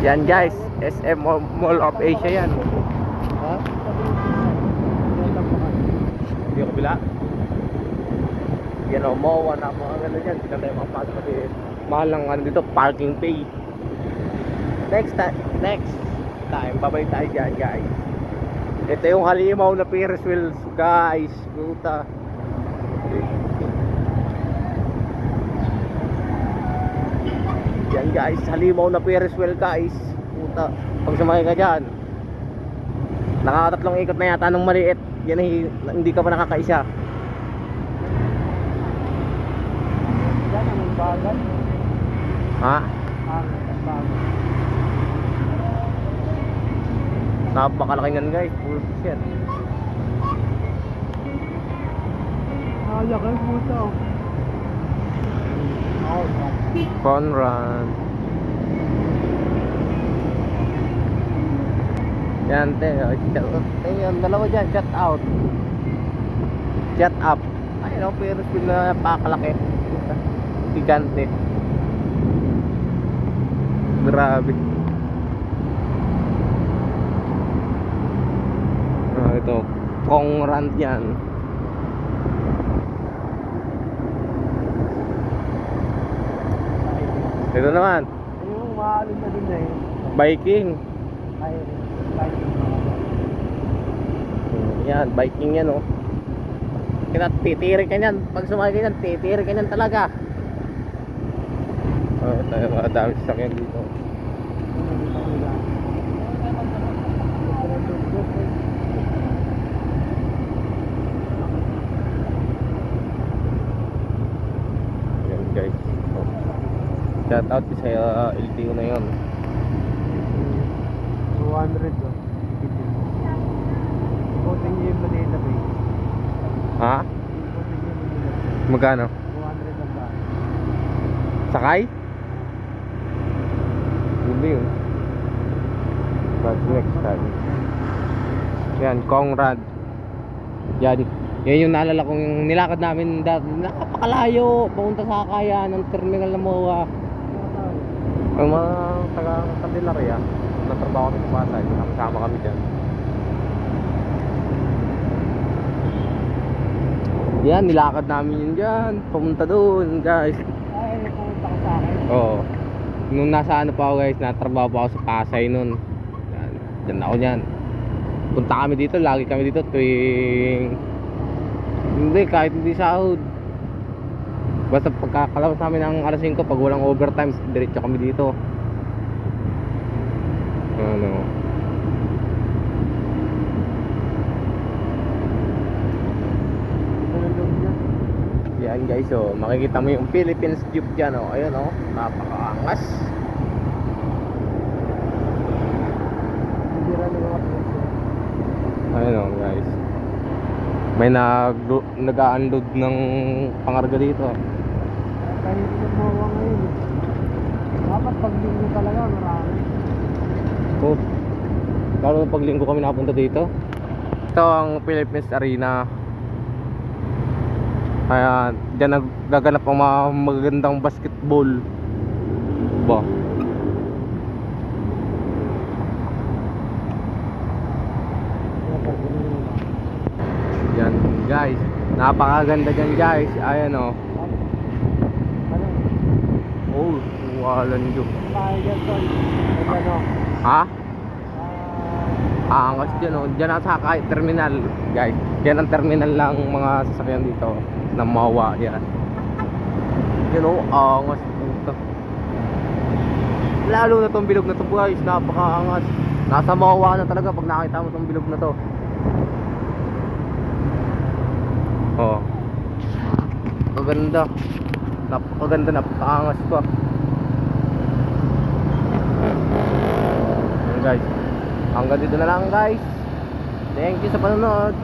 Yan guys, SM Mall of Asia yan. Ha? Hindi ko bila. Yan o, MOA na mga gano'n dyan. Sila tayo makapasok kasi mahal lang ano dito, parking pay. Next time, babalik tayo dyan guys. Ito yung halimaw na Ferris wheels guys. Puta. Yan guys, halimaw na Ferris wheel guys. Puta, pag sumakay ka dyan, nakakatatlong ikot na yata nung maliit. Yan ay hindi ka pa nakakaisa. Yan ang bagal. Ha? Ang bagal. Napakalaki yan guys. Full shit. Laki puta. Conrad. Yan te, yung dalawa dyan, shut out. Shut up. Ayun o, pero sila pakalaki. Gigante. Grabe. Ito, Conrad yan. Ito naman, Yung maalin na din na eh. biking. Ay, biking. Yan, biking yan oh. Kaya titirik ka yan. Pag sumakay ka yan, titirik ka yan talaga. Oh, tayo mga dami sasakyan dito. Yan guys. Oh. Shout out sa LTO na yun. 200 oh. Ikutin niyo yung Manila Bay. Ha? Ikutin niyo yung Manila Bay. Magkano? 200 ang ba? Sakay? Hindi yun. But next time. Yan, Conrad. Yan. Yan yung naalala kong nilakad namin dati. Napakalayo. Papunta sa Kayan ng terminal ng MOA. Ang mga taga-Candelaria, natrabaho kami sa Pasay. Nakasama kami dyan. Yan, nilakad namin yun dyan. Pumunta doon, guys. Ay, pumunta ka sa akin. Oo. Nung nasa ano pa ako guys, natrabaho pa ako sa Pasay nun. Yan, dyan ako dyan. Punta kami dito, lagi kami dito tuwing... Hindi, kahit hindi sahod. Basta pagkakalabas namin ng alas 5, pag walang overtime, diretso kami dito. Ano? Yan guys, oh, makikita mo yung Philippines Jeep dyan, oh. Ayun, oh, napakaangas. Hindi rin mga presyo. Ayun, oh, guys. May nag-unload ng pangarga dito. Kahit yung mawa ngayon. Dapat paglinggo talaga, marami. Oh, lalo na paglinggo kami napunta dito. Ito ang Philippines Arena. Ayan, dyan nagaganap ang mga magagandang basketball. Ba? Yan guys, napakaganda dyan guys. Ayan o. Ano? Oh, walan nyo. Tayo dyan, Tol. Ano? Ha? Aangas dyan o. Dyan nasa terminal guys. Yan ang terminal lang mga sasakyan dito na MOA yan. Yan o, aangas puta. Lalo na tong bilog na to guys, napakaangas. Nasa MOA na talaga pag nakita mo tong bilog na to. Oh. Maganda. Napakaganda, napakaangas pa. Yan guys. Hanggang dito na lang guys. Thank you sa panonood.